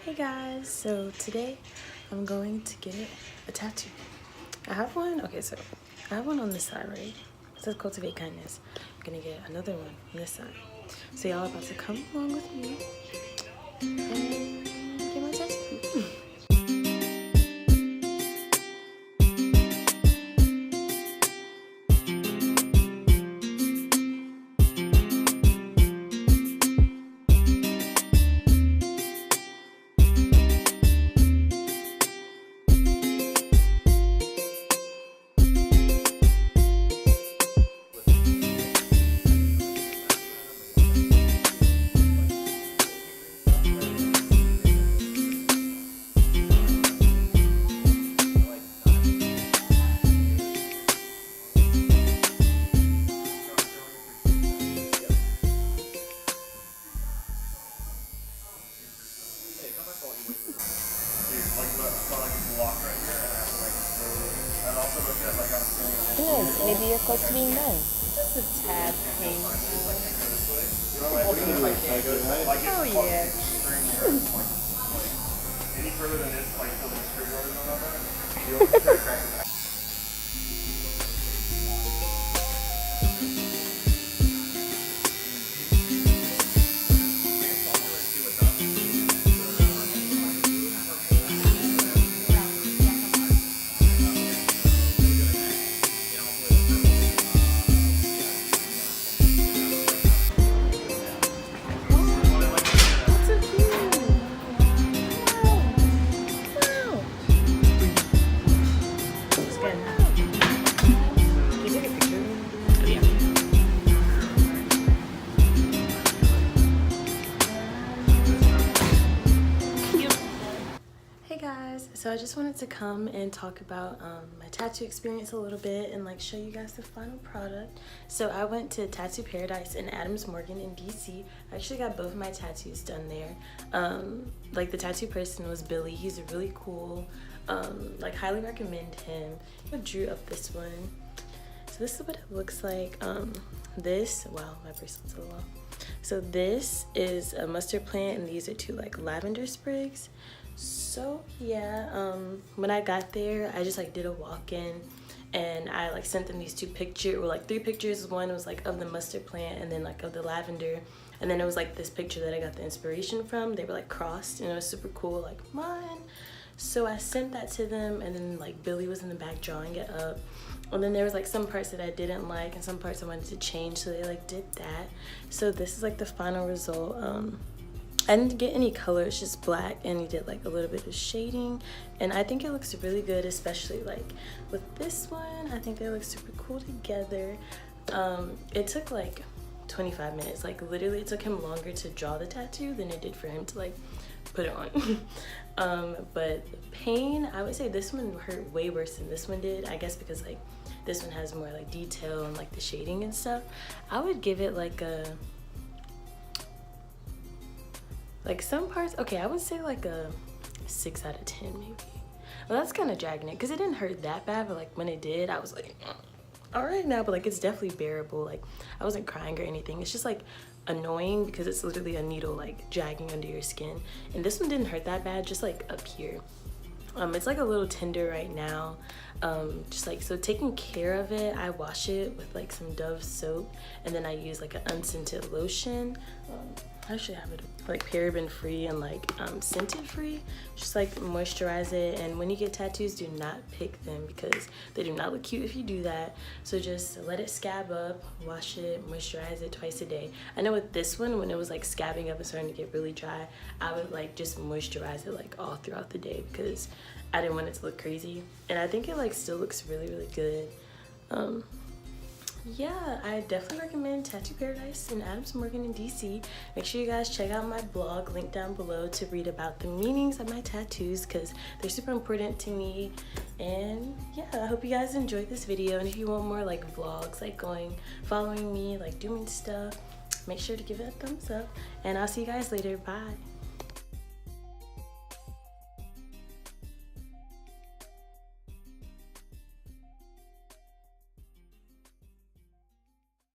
Hey guys, so today I'm going to get a tattoo. I have one, okay, so I have one on this side, right? It says cultivate kindness. I'm gonna get another one on this side. So y'all about to come along with me and get my tattoo. Yes, maybe you're close to being done. Just a tad painful. Oh yeah. Any further than this, like filling screwdrivers on that, you'll try to crack it back. So I just wanted to come and talk about my tattoo experience a little bit and like show you guys the final product. So I went to Tattoo Paradise in Adams Morgan in DC. I actually got both of my tattoos done there. Like the tattoo person was Billy. He's really cool. Like highly recommend him. I drew up this one. So this is what it looks like. Wow, my bracelet's a little off. So this is a mustard plant and these are two like lavender sprigs. So yeah, when I got there, I just like did a walk-in and I like sent them these three pictures. One was like of the mustard plant and then like of the lavender, and then it was like this picture that I got the inspiration from. They were like crossed and it was super cool, like mine. So I sent that to them, and then like Billy was in the back drawing it up, and then there was like some parts that I didn't like and some parts I wanted to change, so they like did that. So this is like the final result. I didn't get any color, it's just black, and he did like a little bit of shading, and I think it looks really good, especially like with this one. I think they look super cool together. It took like 25 minutes, like literally it took him longer to draw the tattoo than it did for him to like put it on. But the pain, I would say this one hurt way worse than this one did, I guess because like this one has more like detail and like the shading and stuff. I would give it like some parts, okay, I would say like a 6 out of 10 maybe. Well, that's kind of dragging it because it didn't hurt that bad, but like when it did, I was like, all right now, but like it's definitely bearable. Like I wasn't crying or anything. It's just like annoying because it's literally a needle like dragging under your skin. And this one didn't hurt that bad, just like up here. It's like a little tender right now. Just like, so taking care of it, I wash it with like some Dove soap, and then I use like an unscented lotion. I actually have it like paraben free and like scented free. Just like moisturize it, and when you get tattoos, do not pick them because they do not look cute if you do that. So just let it scab up, wash it, moisturize it twice a day. I know with this one, when it was like scabbing up and starting to get really dry, I would like just moisturize it like all throughout the day because I didn't want it to look crazy. And I think it like still looks really, really good. Yeah, I definitely recommend Tattoo Paradise in Adams Morgan in DC. Make sure you guys check out my blog, link down below, to read about the meanings of my tattoos because they're super important to me. And yeah, I hope you guys enjoyed this video, and if you want more like vlogs, like following me, like doing stuff, make sure to give it a thumbs up, and I'll see you guys later. Bye.